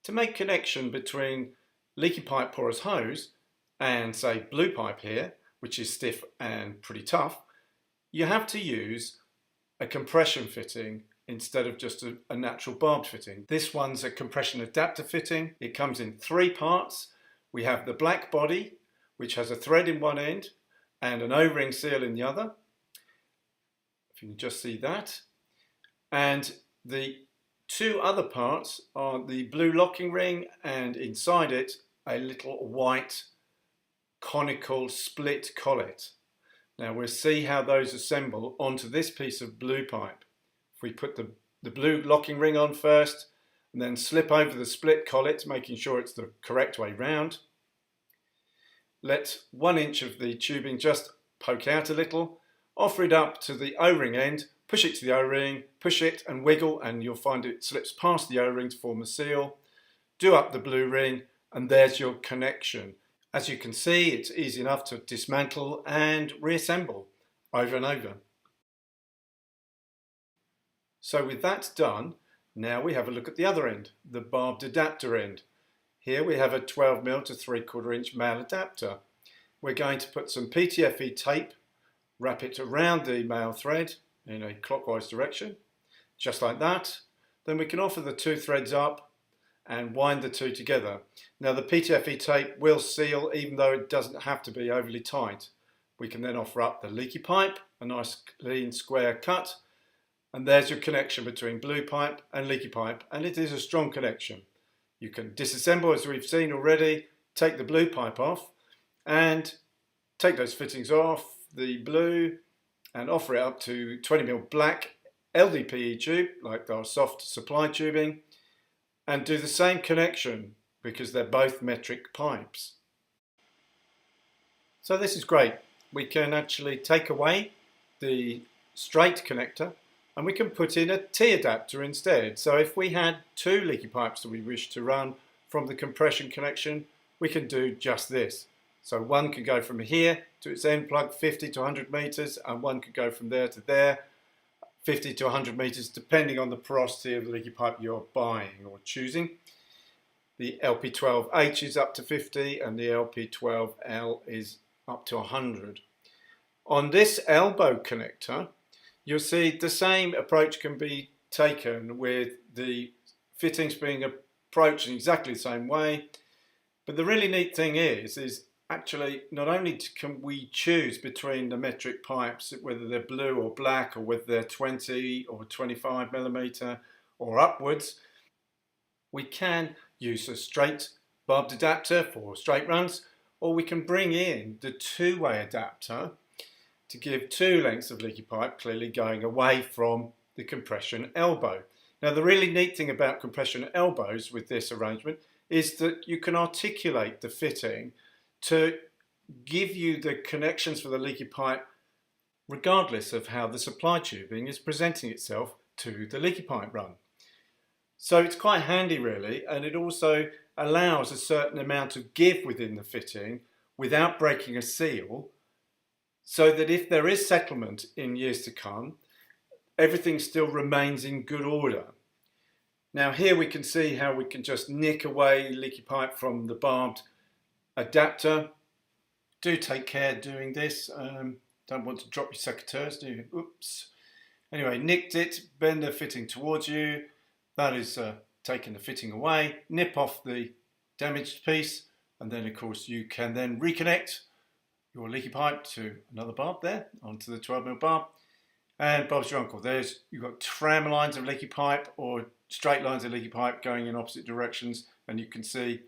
To make connection between leaky pipe porous hose and say blue pipe here, which is stiff and pretty tough, you have to use a compression fitting instead of just a natural barbed fitting. This one's a compression adapter fitting. It comes in 3 parts. We have the black body, which has a thread in one end and an O-ring seal in the other. If you can just see that. And the 2 other parts are the blue locking ring, and inside it a little white conical split collet. Now we'll see how those assemble onto this piece of blue pipe. If we put the blue locking ring on first and then slip over the split collet, making sure it's the correct way round. Let 1 inch of the tubing just poke out a little, offer it up to the O-ring end, push it to the O-ring, push it and wiggle, and you'll find it slips past the O-ring to form a seal. Do up the blue ring and there's your connection. As you can see, it's easy enough to dismantle and reassemble over and over. So with that done, now we have a look at the other end, the barbed adapter end. Here we have a 12mm to 3/4 inch male adapter. We're going to put some PTFE tape, wrap it around the male thread in a clockwise direction, just like that. Then we can offer the 2 threads up and wind the 2 together. Now the PTFE tape will seal even though it doesn't have to be overly tight. We can then offer up the leaky pipe, a nice clean square cut, and there's your connection between blue pipe and leaky pipe, and it is a strong connection. You can disassemble, as we've seen already, take the blue pipe off and take those fittings off the blue and offer it up to 20mm black LDPE tube, like our soft supply tubing, and do the same connection because they're both metric pipes. So this is great. We can actually take away the straight connector and we can put in a T adapter instead. So if we had 2 leaky pipes that we wish to run from the compression connection, we can do just this. So one could go from here to its end plug 50 to 100 meters, and one could go from there to there 50 to 100 meters, depending on the porosity of the leaky pipe you're buying or choosing. The LP12H is up to 50 and the LP12L is up to 100. On this elbow connector, you'll see the same approach can be taken with the fittings being approached in exactly the same way. But the really neat thing is actually not only can we choose between the metric pipes, whether they're blue or black, or whether they're 20 or 25mm or upwards, we can use a straight barbed adapter for straight runs, or we can bring in the 2-way adapter to give 2 lengths of leaky pipe, clearly going away from the compression elbow. Now the really neat thing about compression elbows with this arrangement is that you can articulate the fitting to give you the connections for the leaky pipe regardless of how the supply tubing is presenting itself to the leaky pipe run. So it's quite handy really, and it also allows a certain amount of give within the fitting without breaking a seal, so that if there is settlement in years to come, everything still remains in good order. Now here we can see how we can just nick away leaky pipe from the barbed adapter. Do take care doing this. Don't want to drop your secateurs, do you? Oops. Anyway, nicked it, bend the fitting towards you. That is taking the fitting away. Nip off the damaged piece, and then of course you can then reconnect your leaky pipe to another barb there, onto the 12mm barb, and Bob's your uncle. There's, you've got tram lines of leaky pipe or straight lines of leaky pipe going in opposite directions, and you can see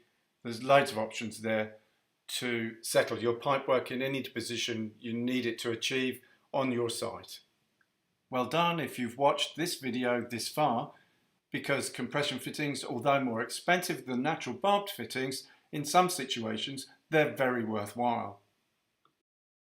there's loads of options there to settle your pipe work in any position you need it to achieve on your site. Well done if you've watched this video this far, because compression fittings, although more expensive than natural barbed fittings, in some situations they're very worthwhile.